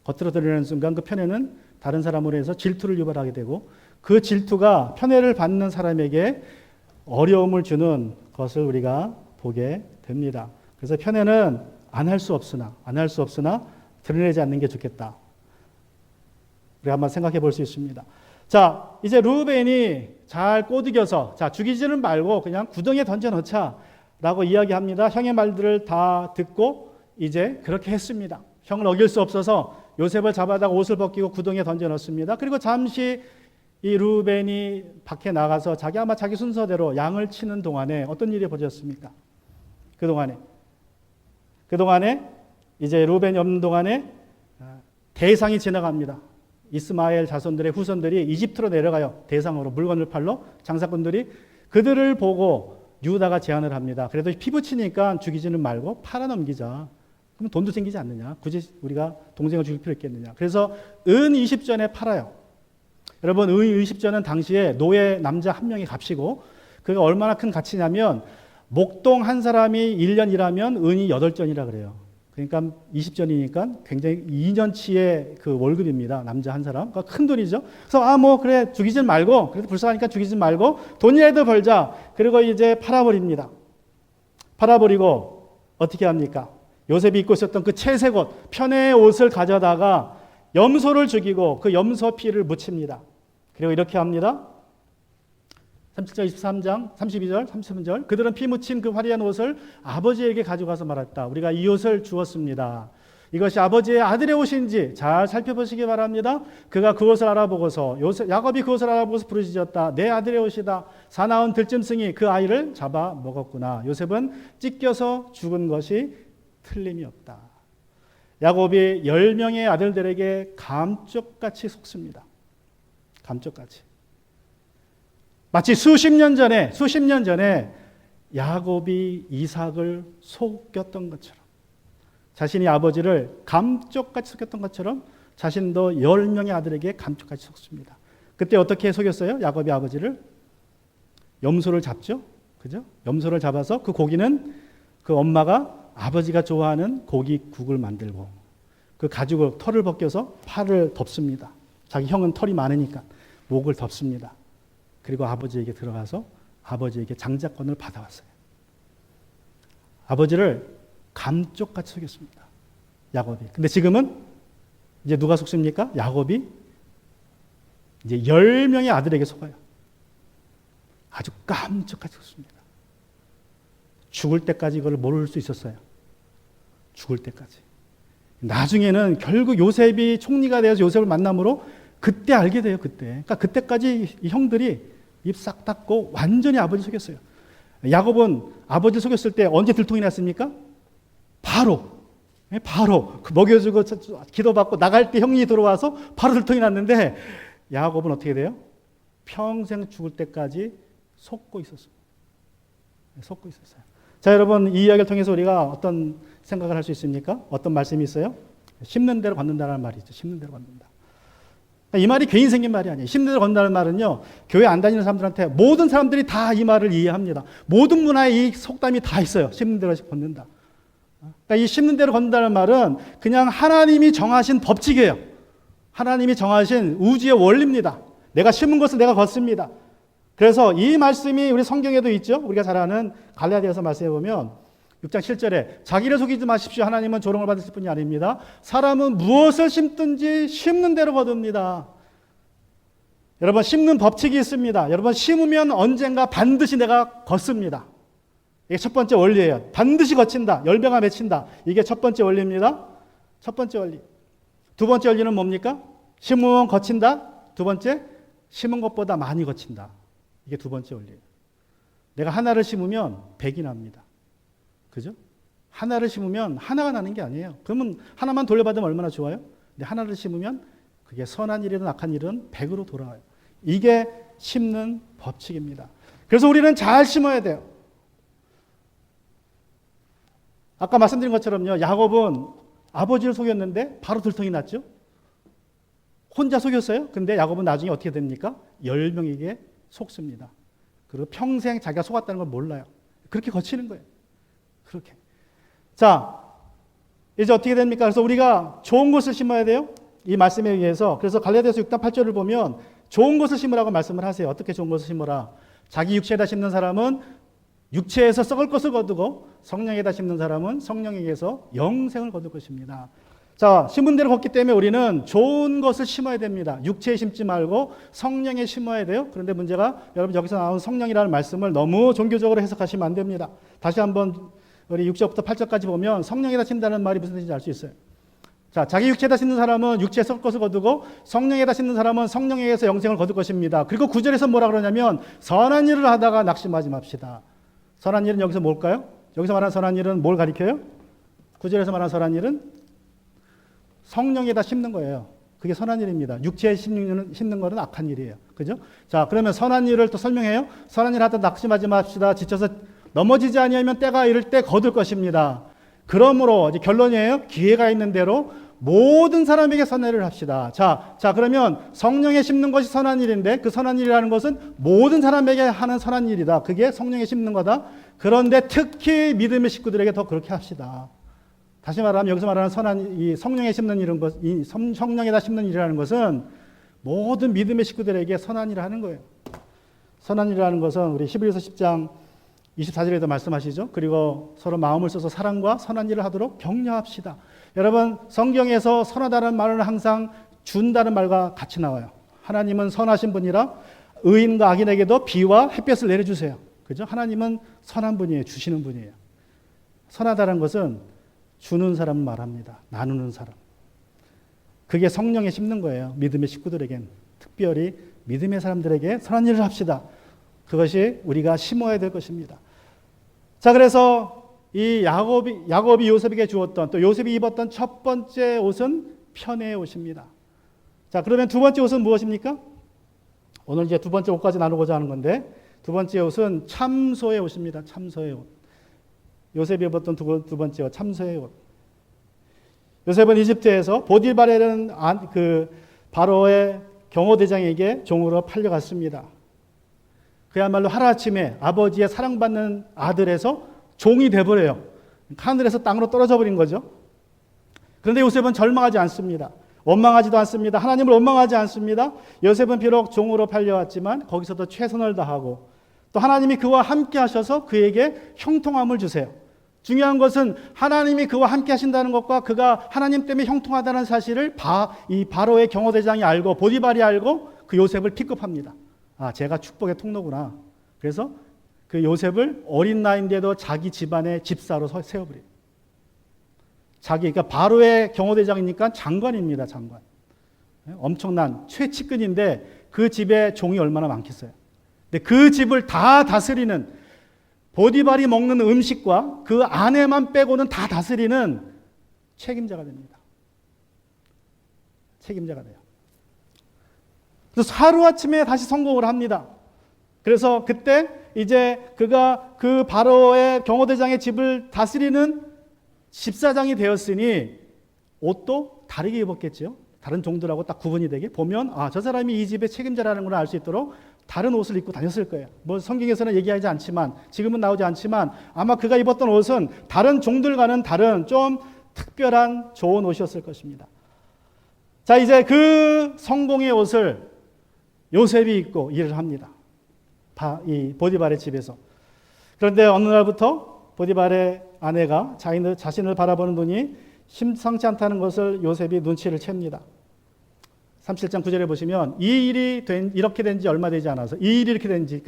A: 겉으로 드러내는 순간 그 편애는 다른 사람으로 해서 질투를 유발하게 되고 그 질투가 편애를 받는 사람에게 어려움을 주는 것을 우리가 보게 됩니다. 그래서 편애는 안 할 수 없으나 드러내지 않는 게 좋겠다. 우리가 한번 생각해 볼 수 있습니다. 자, 이제 르우벤이 잘 꼬드겨서 자, 죽이지는 말고 그냥 구덩이에 던져 넣자 라고 이야기합니다. 형의 말들을 다 듣고 이제 그렇게 했습니다. 형을 어길 수 없어서 요셉을 잡아다가 옷을 벗기고 구덩이에 던져 넣습니다. 그리고 잠시 이 르우벤이 밖에 나가서 아마 자기 순서대로 양을 치는 동안에 어떤 일이 벌어졌습니까? 그동안에 이제 르우벤이 없는 동안에 대상이 지나갑니다. 이스마엘 자손들의 후손들이 이집트로 내려가요. 대상으로 물건을 팔러 장사꾼들이 그들을 보고 유다가 제안을 합니다. 그래도 피부치니까 죽이지는 말고 팔아넘기자. 그럼 돈도 생기지 않느냐. 굳이 우리가 동생을 죽일 필요 있겠느냐. 그래서 은 20전에 팔아요. 여러분, 은 20전은 당시에 노예 남자 한 명의 값이고 그가 얼마나 큰 가치냐면 목동 한 사람이 1년 일하면 은이 8전이라 그래요. 그러니까 20전이니까 굉장히 2년치의 그 월급입니다. 남자 한 사람. 그러니까 큰 돈이죠. 그래서 그래 죽이지 말고 그래도 불쌍하니까 죽이지 말고 돈이라도 벌자. 그리고 이제 팔아버립니다. 팔아버리고 어떻게 합니까? 요셉이 입고 있었던 그 채색 옷, 편의 옷을 가져다가 염소를 죽이고 그 염소 피를 묻힙니다. 그리고 이렇게 합니다. 37장, 23장, 32절, 33절. 그들은 피 묻힌 그 화려한 옷을 아버지에게 가져가서 말했다. 우리가 이 옷을 주었습니다. 이것이 아버지의 아들의 옷인지 잘 살펴보시기 바랍니다. 그가 그 옷을 알아보고서 야곱이 그 옷을 알아보고서 부르짖었다. 내 아들의 옷이다. 사나운 들짐승이 그 아이를 잡아 먹었구나. 요셉은 찢겨서 죽은 것이 틀림이 없다. 야곱이 10명의 아들들에게 감쪽같이 속습니다. 감쪽같이. 마치 수십 년 전에 야곱이 이삭을 속였던 것처럼 자신이 아버지를 감쪽같이 속였던 것처럼 자신도 10명의 아들에게 감쪽같이 속습니다. 그때 어떻게 속였어요? 야곱이 아버지를 염소를 잡죠. 그죠? 염소를 잡아서 그 고기는 그 엄마가 아버지가 좋아하는 고기국을 만들고 그 가죽을 털을 벗겨서 팔을 덮습니다. 자기 형은 털이 많으니까 목을 덮습니다. 그리고 아버지에게 들어가서 아버지에게 장자권을 받아왔어요. 아버지를 감쪽같이 속였습니다. 야곱이. 근데 지금은 이제 누가 속습니까? 야곱이 이제 10명의 아들에게 속아요. 아주 깜짝같이 속습니다. 죽을 때까지 이걸 모를 수 있었어요. 죽을 때까지. 나중에는 결국 요셉이 총리가 되어서 요셉을 만남으로 그때 알게 돼요. 그러니까 그때까지 이 형들이 입 싹 닫고 완전히 아버지 속였어요. 야곱은 아버지 속였을 때 언제 들통이 났습니까? 바로 먹여주고 기도받고 나갈 때 형이 들어와서 바로 들통이 났는데 야곱은 어떻게 돼요? 평생 죽을 때까지 속고 있었어요. 자, 여러분, 이 이야기를 통해서 우리가 어떤 생각을 할 수 있습니까? 어떤 말씀이 있어요? 심는 대로 걷는다는 말이 있죠. 심는 대로 걷는다. 이 말이 괜히 생긴 말이 아니에요. 심는 대로 걷는다는 말은요, 교회 안 다니는 사람들한테 모든 사람들이 다 이 말을 이해합니다. 모든 문화에 이 속담이 다 있어요. 심는 대로 걷는다. 그러니까 이 심는 대로 걷는다는 말은 그냥 하나님이 정하신 법칙이에요. 하나님이 정하신 우주의 원리입니다. 내가 심은 것을 내가 걷습니다. 그래서 이 말씀이 우리 성경에도 있죠. 우리가 잘 아는 갈라디아서 말씀해 보면 6장 7절에 자기를 속이지 마십시오. 하나님은 조롱을 받으실 분이 아닙니다. 사람은 무엇을 심든지 심는 대로 거둡니다. 여러분, 심는 법칙이 있습니다. 여러분, 심으면 언젠가 반드시 내가 걷습니다. 이게 첫 번째 원리예요. 반드시 거친다. 열매가 맺힌다. 이게 첫 번째 원리입니다. 첫 번째 원리. 두 번째 원리는 뭡니까? 심으면 거친다. 두 번째, 심은 것보다 많이 거친다. 이게 두 번째 원리예요. 내가 하나를 심으면 100이 납니다. 그죠? 하나를 심으면 하나가 나는 게 아니에요. 그러면 하나만 돌려받으면 얼마나 좋아요? 근데 하나를 심으면 그게 선한 일이든 악한 일은 100으로 돌아와요. 이게 심는 법칙입니다. 그래서 우리는 잘 심어야 돼요. 아까 말씀드린 것처럼요, 야곱은 아버지를 속였는데 바로 들통이 났죠. 혼자 속였어요. 근데 야곱은 나중에 어떻게 됩니까? 10명에게 속습니다. 그리고 평생 자기가 속았다는 걸 몰라요. 그렇게 거치는 거예요. 그렇게. 자, 이제 어떻게 됩니까? 그래서 우리가 좋은 것을 심어야 돼요. 이 말씀에 의해서. 그래서 갈라디아서 6장 8절을 보면 좋은 것을 심으라고 말씀을 하세요. 어떻게 좋은 것을 심어라? 자기 육체에다 심는 사람은 육체에서 썩을 것을 거두고 성령에다 심는 사람은 성령에게서 영생을 거둘 것입니다. 자, 심은 대로 걷기 때문에 우리는 좋은 것을 심어야 됩니다. 육체에 심지 말고 성령에 심어야 돼요. 그런데 문제가 여러분 여기서 나온 성령이라는 말씀을 너무 종교적으로 해석하시면 안 됩니다. 다시 한번 우리 6절부터 8절까지 보면 성령에다 심다는 말이 무슨 뜻인지 알 수 있어요. 자, 자기 육체에다 심는 사람은 육체에 썩을 것을 거두고 성령에다 심는 사람은 성령에게서 영생을 거둘 것입니다. 그리고 9절에서 뭐라 그러냐면 선한 일을 하다가 낙심하지 맙시다. 선한 일은 여기서 뭘까요? 여기서 말하는 선한 일은 뭘 가리켜요? 9절에서 말하는 선한 일은 성령에다 심는 거예요. 그게 선한 일입니다. 육체에 심는 거는 악한 일이에요. 그죠? 자, 그러면 선한 일을 또 설명해요. 선한 일 하다 낙심하지 맙시다. 지쳐서 넘어지지 아니하면 때가 이를 때 거둘 것입니다. 그러므로 이제 결론이에요. 기회가 있는 대로 모든 사람에게 선한 일을 합시다. 자, 그러면 성령에 심는 것이 선한 일인데 그 선한 일이라는 것은 모든 사람에게 하는 선한 일이다. 그게 성령에 심는 거다. 그런데 특히 믿음의 식구들에게 더 그렇게 합시다. 다시 말하면 여기서 말하는 선한 이 성령에 심는 일은 이 성령에다 심는 일이라는 것은 모든 믿음의 식구들에게 선한 일을 하는 거예요. 선한 일이라는 것은 우리 히브리서 10장 24절에도 말씀하시죠. 그리고 서로 마음을 써서 사랑과 선한 일을 하도록 격려합시다. 여러분 성경에서 선하다는 말은 항상 준다는 말과 같이 나와요. 하나님은 선하신 분이라 의인과 악인에게도 비와 햇볕을 내려주세요. 그죠? 하나님은 선한 분이에요. 주시는 분이에요. 선하다는 것은 주는 사람 말합니다. 나누는 사람. 그게 성령에 심는 거예요. 믿음의 식구들에겐. 특별히 믿음의 사람들에게 선한 일을 합시다. 그것이 우리가 심어야 될 것입니다. 자, 그래서 이 야곱이 요셉에게 주었던 또 요셉이 입었던 첫 번째 옷은 편의 옷입니다. 자, 그러면 두 번째 옷은 무엇입니까? 오늘 이제 두 번째 옷까지 나누고자 하는 건데 두 번째 옷은 참소의 옷입니다. 참소의 옷. 요셉이 입었던 두 번째 옷, 참소의 옷. 요셉은 이집트에서 보디발이라는 그 바로의 경호대장에게 종으로 팔려갔습니다. 그야말로 하루아침에 아버지의 사랑받는 아들에서 종이 돼버려요. 하늘에서 땅으로 떨어져 버린 거죠. 그런데 요셉은 절망하지 않습니다. 원망하지도 않습니다. 하나님을 원망하지 않습니다. 요셉은 비록 종으로 팔려왔지만 거기서도 최선을 다하고 또 하나님이 그와 함께 하셔서 그에게 형통함을 주세요. 중요한 것은 하나님이 그와 함께 하신다는 것과 그가 하나님 때문에 형통하다는 사실을 이 바로의 경호대장이 알고 보디발이 알고 그 요셉을 픽업합니다. 아, 제가 축복의 통로구나. 그래서 그 요셉을 어린 나이인데도 자기 집안의 집사로 세워버려요. 그러니까 바로의 경호대장이니까 장관입니다. 장관. 엄청난 최측근인데 그 집에 종이 얼마나 많겠어요. 근데 그 집을 다 다스리는 보디발이 먹는 음식과 그 아내만 빼고는 다 다스리는 책임자가 됩니다. 책임자가 돼요. 그래서 하루아침에 다시 성공을 합니다. 그래서 그때 이제 그가 그 바로의 경호대장의 집을 다스리는 집사장이 되었으니 옷도 다르게 입었겠죠. 다른 종들하고 딱 구분이 되게 보면 저 사람이 이 집의 책임자라는 걸 알 수 있도록 다른 옷을 입고 다녔을 거예요. 뭐 성경에서는 얘기하지 않지만 지금은 나오지 않지만 아마 그가 입었던 옷은 다른 종들과는 다른 좀 특별한 좋은 옷이었을 것입니다. 자, 이제 그 성공의 옷을 요셉이 입고 일을 합니다. 이 보디발의 집에서. 그런데 어느 날부터 보디발의 아내가 자신을 바라보는 눈이 심상치 않다는 것을 요셉이 눈치를 챕니다. 37장 9절에 보시면 이 일이 이렇게 된 지 얼마 되지 않아서 이 일이 이렇게 된 지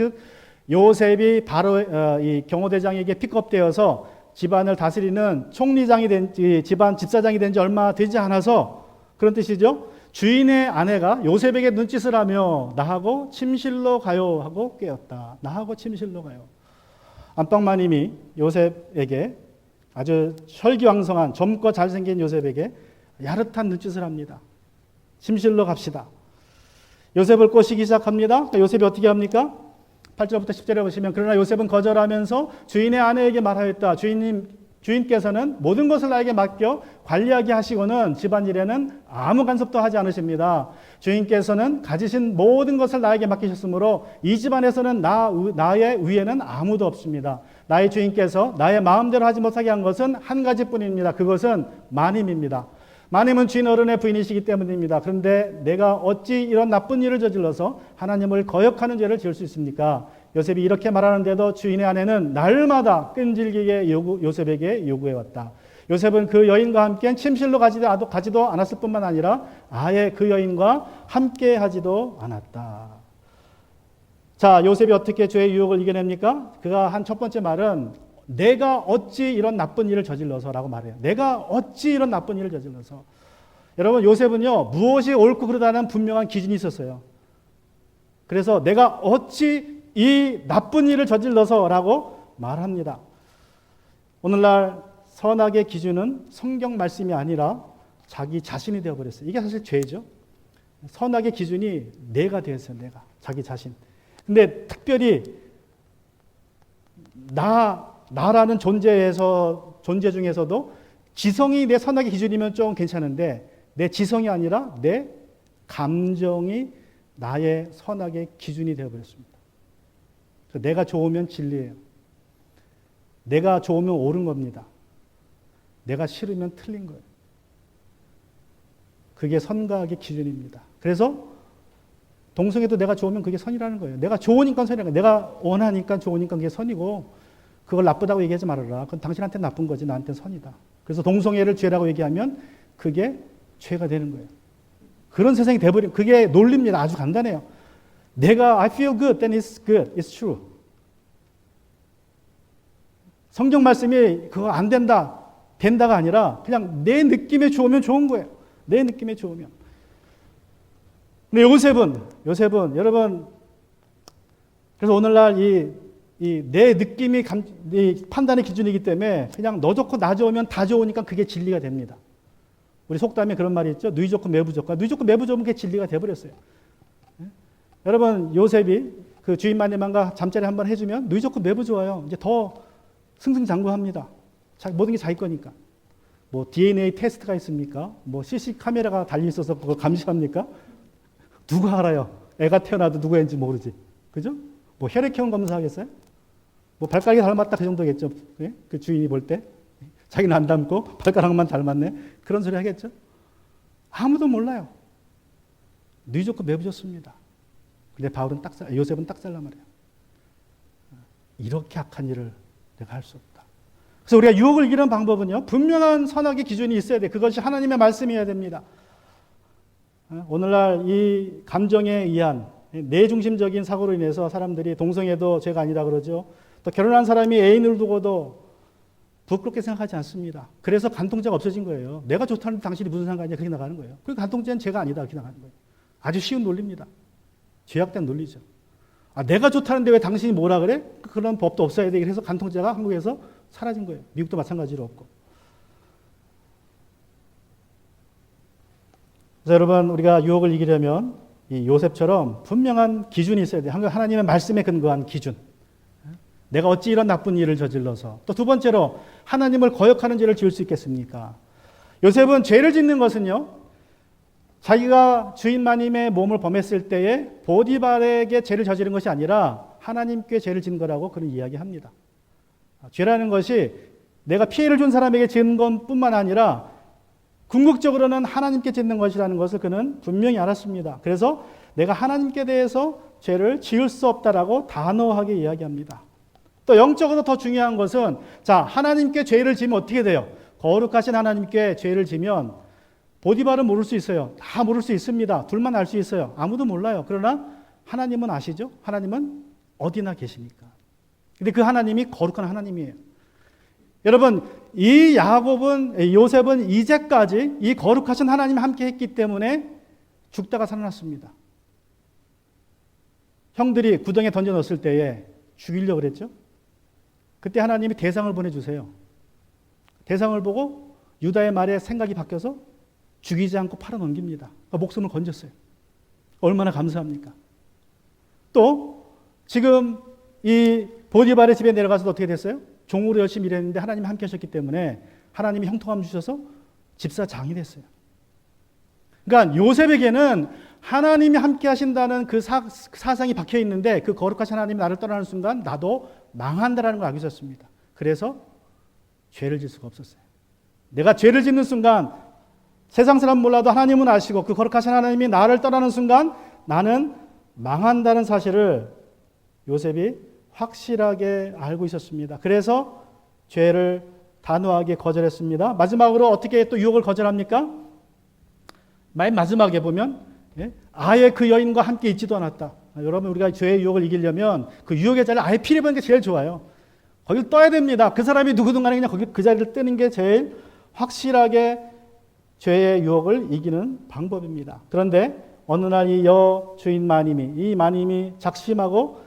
A: 요셉이 바로 이 경호대장에게 픽업되어서 집안을 다스리는 총리장이 집안 집사장이 된 지 얼마 되지 않아서 그런 뜻이죠. 주인의 아내가 요셉에게 눈짓을 하며 나하고 침실로 가요 하고 깨었다. 나하고 침실로 가요. 안방마님이 요셉에게 아주 혈기왕성한 젊고 잘생긴 요셉에게 야릇한 눈짓을 합니다. 침실로 갑시다. 요셉을 꼬시기 시작합니다. 그러니까 요셉이 어떻게 합니까? 8절부터 10절에 보시면 그러나 요셉은 거절하면서 주인의 아내에게 말하였다. 주인님 주인께서는 모든 것을 나에게 맡겨 관리하게 하시고는 집안일에는 아무 간섭도 하지 않으십니다. 주인께서는 가지신 모든 것을 나에게 맡기셨으므로 이 집안에서는 나의 위에는 아무도 없습니다. 나의 주인께서 나의 마음대로 하지 못하게 한 것은 한 가지뿐입니다. 그것은 마님입니다. 마님은 주인 어른의 부인이시기 때문입니다. 그런데 내가 어찌 이런 나쁜 일을 저질러서 하나님을 거역하는 죄를 지을 수 있습니까? 요셉이 이렇게 말하는데도 주인의 아내는 날마다 끈질기게 요셉에게 요구해왔다. 요셉은 그 여인과 함께 침실로 가지도 않았을 뿐만 아니라 아예 그 여인과 함께 하지도 않았다. 자, 요셉이 어떻게 죄의 유혹을 이겨냅니까? 그가 한 첫 번째 말은 내가 어찌 이런 나쁜 일을 저질러서라고 말해요. 내가 어찌 이런 나쁜 일을 저질러서. 여러분, 요셉은요, 무엇이 옳고 그르다는 분명한 기준이 있었어요. 그래서 내가 어찌 이 나쁜 일을 저질러서라고 말합니다. 오늘날 선악의 기준은 성경 말씀이 아니라 자기 자신이 되어버렸어요. 이게 사실 죄죠. 선악의 기준이 내가 되었어요. 내가. 자기 자신. 근데 특별히 나라는 존재 중에서도 지성이 내 선악의 기준이면 좀 괜찮은데 내 지성이 아니라 내 감정이 나의 선악의 기준이 되어버렸습니다. 내가 좋으면 진리예요. 내가 좋으면 옳은 겁니다. 내가 싫으면 틀린 거예요. 그게 선과 악의 기준입니다. 그래서 동성애도 내가 좋으면 그게 선이라는 거예요. 내가 좋으니까 선이라는 거예요. 내가 원하니까 좋으니까 그게 선이고 그걸 나쁘다고 얘기하지 말아라. 그건 당신한테 나쁜 거지 나한테 선이다. 그래서 동성애를 죄라고 얘기하면 그게 죄가 되는 거예요. 그런 세상이 돼버린 그게 논리입니다. 아주 간단해요. 내가 I feel good, then it's good, it's true. 성경 말씀이 그거 안 된다, 된다가 아니라 그냥 내 느낌에 좋으면 좋은 거예요. 내 느낌에 좋으면. 근데 요셉은 여러분 그래서 오늘날 내 느낌이 이 판단의 기준이기 때문에 그냥 너 좋고 나 좋으면 다 좋으니까 그게 진리가 됩니다. 우리 속담에 그런 말이 있죠. 누이 좋고 매부 좋고. 누이 좋고 매부 좋으면 그게 진리가 돼버렸어요. 여러분 요셉이 그 주인 마님과 잠자리 한번 해주면 누이 좋고 매부 좋아요. 이제 더 승승장구합니다. 모든 게 자기 거니까. 뭐 DNA 테스트가 있습니까? 뭐 CC 카메라가 달려 있어서 그걸 감시합니까? 누가 알아요? 애가 태어나도 누구인지 모르지. 그죠? 뭐 혈액형 검사하겠어요? 뭐 발가락이 닮았다 그 정도겠죠. 네? 그 주인이 볼 때. 자기는 안 닮고 발가락만 닮았네. 그런 소리 하겠죠? 아무도 몰라요. 누이 좋고 매부 좋습니다. 근데 요셉은 딱 잘라 말이에요. 이렇게 악한 일을 내가 할 수 없다. 그래서 우리가 유혹을 이기는 방법은요. 분명한 선악의 기준이 있어야 돼. 그것이 하나님의 말씀이어야 됩니다. 오늘날 이 감정에 의한 내중심적인 사고로 인해서 사람들이 동성애도 죄가 아니다 그러죠. 또 결혼한 사람이 애인을 두고도 부끄럽게 생각하지 않습니다. 그래서 간통죄가 없어진 거예요. 내가 좋다는데 당신이 무슨 상관이냐 그렇게 나가는 거예요. 그리고 간통죄는 죄가 아니다 그렇게 나가는 거예요. 아주 쉬운 논리입니다. 죄악된 논리죠. 내가 좋다는데 왜 당신이 뭐라 그래? 그런 법도 없어야 돼. 그래서 간통죄가 한국에서 사라진 거예요. 미국도 마찬가지로 없고. 그래서 여러분 우리가 유혹을 이기려면 이 요셉처럼 분명한 기준이 있어야 돼요. 하나님의 말씀에 근거한 기준. 내가 어찌 이런 나쁜 일을 저질러서. 또 두 번째로 하나님을 거역하는 죄를 지을 수 있겠습니까? 요셉은 죄를 짓는 것은요. 자기가 주인 마님의 몸을 범했을 때에 보디발에게 죄를 저지른 것이 아니라 하나님께 죄를 짓는 거라고 그런 이야기합니다. 죄라는 것이 내가 피해를 준 사람에게 지은 것뿐만 아니라 궁극적으로는 하나님께 짓는 것이라는 것을 그는 분명히 알았습니다. 그래서 내가 하나님께 대해서 죄를 지을 수 없다라고 단호하게 이야기합니다. 또 영적으로 더 중요한 것은 자 하나님께 죄를 지면 어떻게 돼요? 거룩하신 하나님께 죄를 지면 보디발은 모를 수 있어요. 다 모를 수 있습니다. 둘만 알 수 있어요. 아무도 몰라요. 그러나 하나님은 아시죠? 하나님은 어디나 계십니까? 근데 그 하나님이 거룩한 하나님이에요. 여러분 이 요셉은 이제까지 이 거룩하신 하나님과 함께 했기 때문에 죽다가 살아났습니다. 형들이 구덩이에 던져 넣었을 때에 죽이려고 그랬죠. 그때 하나님이 대상을 보내주세요. 대상을 보고 유다의 말에 생각이 바뀌어서 죽이지 않고 팔아넘깁니다. 그러니까 목숨을 건졌어요. 얼마나 감사합니까? 또 지금 이 보디발의 집에 내려가서 어떻게 됐어요? 종으로 열심히 일했는데 하나님이 함께 하셨기 때문에 하나님이 형통함 주셔서 집사장이 됐어요. 그러니까 요셉에게는 하나님이 함께 하신다는 그 사상이 박혀 있는데 그 거룩하신 하나님이 나를 떠나는 순간 나도 망한다라는 걸 알고 있었습니다. 그래서 죄를 질 수가 없었어요. 내가 죄를 짓는 순간 세상 사람 몰라도 하나님은 아시고 그 거룩하신 하나님이 나를 떠나는 순간 나는 망한다는 사실을 요셉이 확실하게 알고 있었습니다. 그래서 죄를 단호하게 거절했습니다. 마지막으로 어떻게 또 유혹을 거절합니까? 맨 마지막에 보면 아예 그 여인과 함께 있지도 않았다. 여러분 우리가 죄의 유혹을 이기려면 그 유혹의 자리를 아예 피해보는 게 제일 좋아요. 거길 떠야 됩니다. 그 사람이 누구든 간에 그냥 거기 그 자리를 뜨는 게 제일 확실하게 죄의 유혹을 이기는 방법입니다. 그런데 어느 날 이 여주인 마님이 작심하고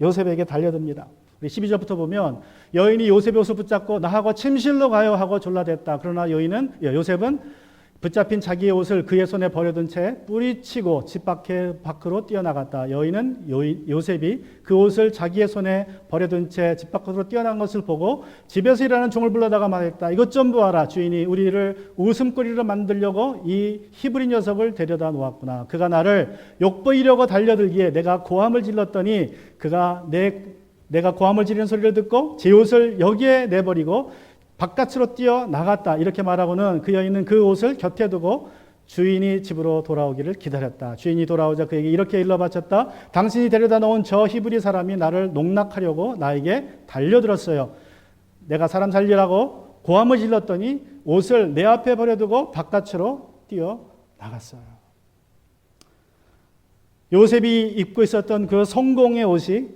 A: 요셉에게 달려듭니다. 우리 12절부터 보면 여인이 요셉의 옷을 붙잡고 나하고 침실로 가요 하고 졸라댔다. 그러나 요셉은 붙잡힌 자기의 옷을 그의 손에 버려둔 채 뿌리치고 집 밖으로 뛰어나갔다. 여인은 요셉이 그 옷을 자기의 손에 버려둔 채 집 밖으로 뛰어난 것을 보고 집에서 일하는 종을 불러다가 말했다. 이것 좀 보아라. 주인이 우리를 웃음거리로 만들려고 이 히브리 녀석을 데려다 놓았구나. 그가 나를 욕보이려고 달려들기에 내가 고함을 질렀더니 그가 내가 고함을 지르는 소리를 듣고 제 옷을 여기에 내버리고 바깥으로 뛰어나갔다. 이렇게 말하고는 그 여인은 그 옷을 곁에 두고 주인이 집으로 돌아오기를 기다렸다. 주인이 돌아오자 그에게 이렇게 일러 바쳤다. 당신이 데려다 놓은 저 히브리 사람이 나를 농락하려고 나에게 달려들었어요. 내가 사람 살리라고 고함을 질렀더니 옷을 내 앞에 버려두고 바깥으로 뛰어나갔어요. 요셉이 입고 있었던 그 성공의 옷이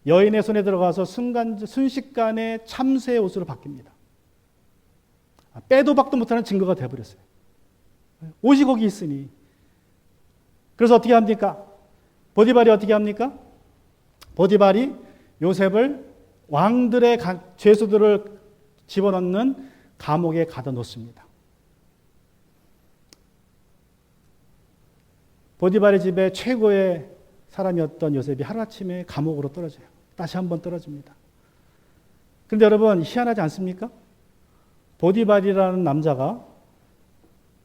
A: 여인의 손에 들어가서 순식간에 참새의 옷으로 바뀝니다. 빼도 박도 못하는 증거가 되어버렸어요. 옷이 거기 있으니. 그래서 어떻게 합니까? 보디발이 어떻게 합니까? 보디발이 요셉을 왕들의 죄수들을 집어넣는 감옥에 가둬 놓습니다. 보디발의 집에 최고의 사람이었던 요셉이 하루아침에 감옥으로 떨어져요. 다시 한번 떨어집니다. 그런데 여러분 희한하지 않습니까? 보디발이라는 남자가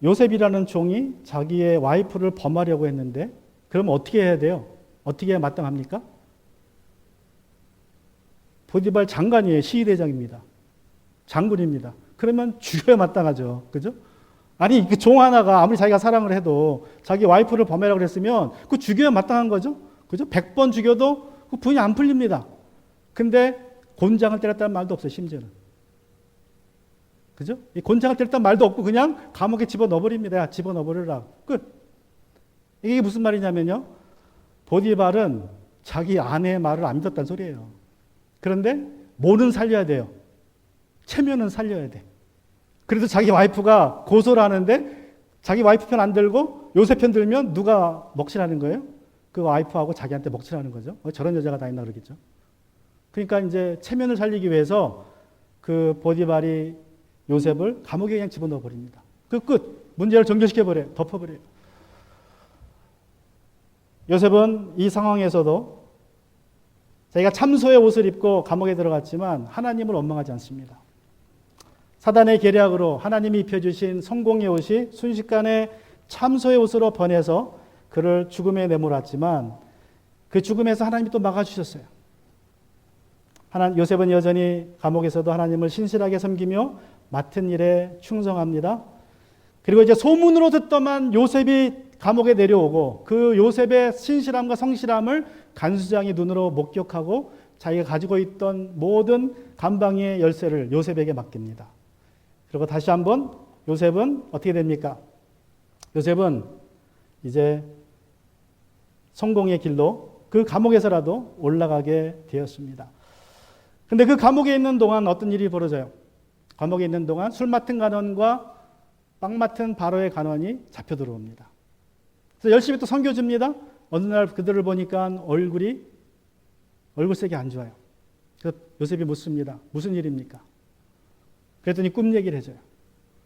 A: 요셉이라는 종이 자기의 와이프를 범하려고 했는데 그럼 어떻게 해야 돼요? 어떻게 해야 마땅합니까? 보디발 장관이에요. 시위대장입니다. 장군입니다. 그러면 죽여야 마땅하죠. 그죠? 아니 그 종 하나가 아무리 자기가 사랑을 해도 자기 와이프를 범하려고 그랬으면 그 죽여야 마땅한 거죠. 그죠? 100번 죽여도 그 분이 안 풀립니다. 근데 곤장을 때렸다는 말도 없어요. 심지어는. 그죠? 이 곤장을 때렸다는 말도 없고 그냥 감옥에 집어넣어버립니다. 야, 집어넣어버려라. 끝. 이게 무슨 말이냐면요. 보디발은 자기 아내의 말을 안 믿었다는 소리예요. 그런데 뭐는 살려야 돼요. 체면은 살려야 돼. 그래도 자기 와이프가 고소를 하는데 자기 와이프 편 안 들고 요셉 편 들면 누가 먹칠하는 거예요? 그 와이프하고 자기한테 먹칠하는 거죠. 저런 여자가 다 있나 그러겠죠. 그러니까 이제 체면을 살리기 위해서 그 보디발이 요셉을 감옥에 그냥 집어넣어 버립니다. 그 끝. 문제를 종결시켜버려요. 덮어버려요. 요셉은 이 상황에서도 자기가 참소의 옷을 입고 감옥에 들어갔지만 하나님을 원망하지 않습니다. 사단의 계략으로 하나님이 입혀주신 성공의 옷이 순식간에 참소의 옷으로 변해서 그를 죽음에 내몰았지만 그 죽음에서 하나님이 또 막아주셨어요. 요셉은 여전히 감옥에서도 하나님을 신실하게 섬기며 맡은 일에 충성합니다. 그리고 이제 소문으로 듣더만 요셉이 감옥에 내려오고 그 요셉의 신실함과 성실함을 간수장이 눈으로 목격하고 자기가 가지고 있던 모든 감방의 열쇠를 요셉에게 맡깁니다. 그리고 다시 한번 요셉은 어떻게 됩니까? 요셉은 이제 성공의 길로 그 감옥에서라도 올라가게 되었습니다. 근데 그 감옥에 있는 동안 어떤 일이 벌어져요? 감옥에 있는 동안 술 맡은 간원과 빵 맡은 바로의 간원이 잡혀 들어옵니다. 그래서 열심히 또 섬겨줍니다. 어느 날 그들을 보니까 얼굴색이 안 좋아요. 그래서 요셉이 묻습니다. 무슨 일입니까? 그랬더니 꿈 얘기를 해줘요.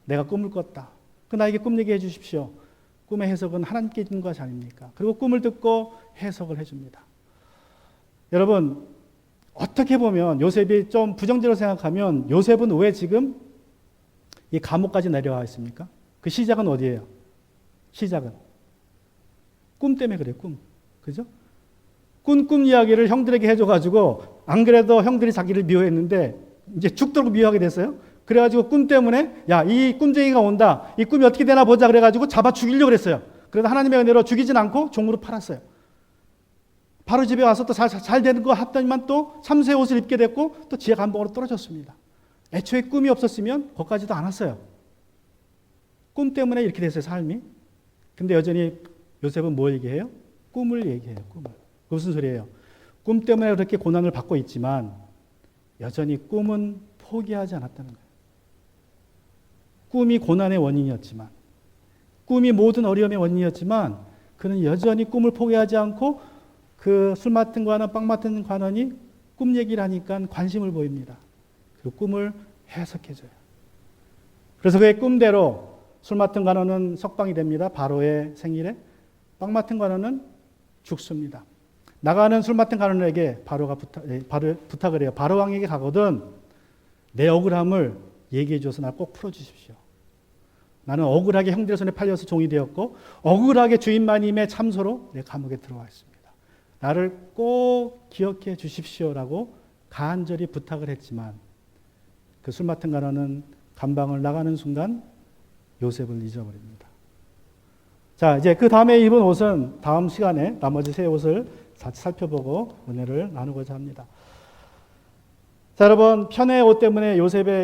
A: 내가 꿈을 꿨다. 나에게 꿈 얘기해 주십시오. 꿈의 해석은 하나님께 있는 것이 아닙니까? 그리고 꿈을 듣고 해석을 해줍니다. 여러분, 어떻게 보면 요셉이 좀 부정적으로 생각하면 요셉은 왜 지금 이 감옥까지 내려와 있습니까? 그 시작은 어디예요? 시작은 꿈 때문에 그래요. 꿈. 그죠? 꿈 이야기를 형들에게 해줘가지고 안 그래도 형들이 자기를 미워했는데 이제 죽도록 미워하게 됐어요. 그래가지고 꿈 때문에 야, 이 꿈쟁이가 온다. 이 꿈이 어떻게 되나 보자 그래가지고 잡아 죽이려고 그랬어요. 그래서 하나님의 은혜로 죽이진 않고 종으로 팔았어요. 바로 집에 와서 또 잘 되는 거 했더니만 또 참새 옷을 입게 됐고 또 지하 감옥으로 떨어졌습니다. 애초에 꿈이 없었으면 거기까지도 안 왔어요. 꿈 때문에 이렇게 됐어요, 삶이. 근데 여전히 요셉은 뭘 얘기해요? 꿈을 얘기해요, 꿈을. 무슨 소리예요? 꿈 때문에 그렇게 고난을 받고 있지만 여전히 꿈은 포기하지 않았다는 거예요. 꿈이 고난의 원인이었지만, 꿈이 모든 어려움의 원인이었지만 그는 여전히 꿈을 포기하지 않고 그 술 맡은 관원, 빵 맡은 관원이 꿈 얘기를 하니까 관심을 보입니다. 그 꿈을 해석해줘요. 그래서 그의 꿈대로 술 맡은 관원은 석방이 됩니다. 바로의 생일에. 빵 맡은 관원은 죽습니다. 나가는 술 맡은 관원에게 바로가 부탁을 해요. 바로 왕에게 가거든 내 억울함을 얘기해줘서 나 꼭 풀어주십시오. 나는 억울하게 형들의 손에 팔려서 종이 되었고 억울하게 주인마님의 참소로 내 감옥에 들어와 있습니다. 나를 꼭 기억해 주십시오라고 간절히 부탁을 했지만 그 술 맡은 관원은 감방을 나가는 순간 요셉을 잊어버립니다. 자, 이제 그 다음에 입은 옷은 다음 시간에 나머지 세 옷을 같이 살펴보고 은혜를 나누고자 합니다. 자, 여러분, 편의 옷 때문에 요셉의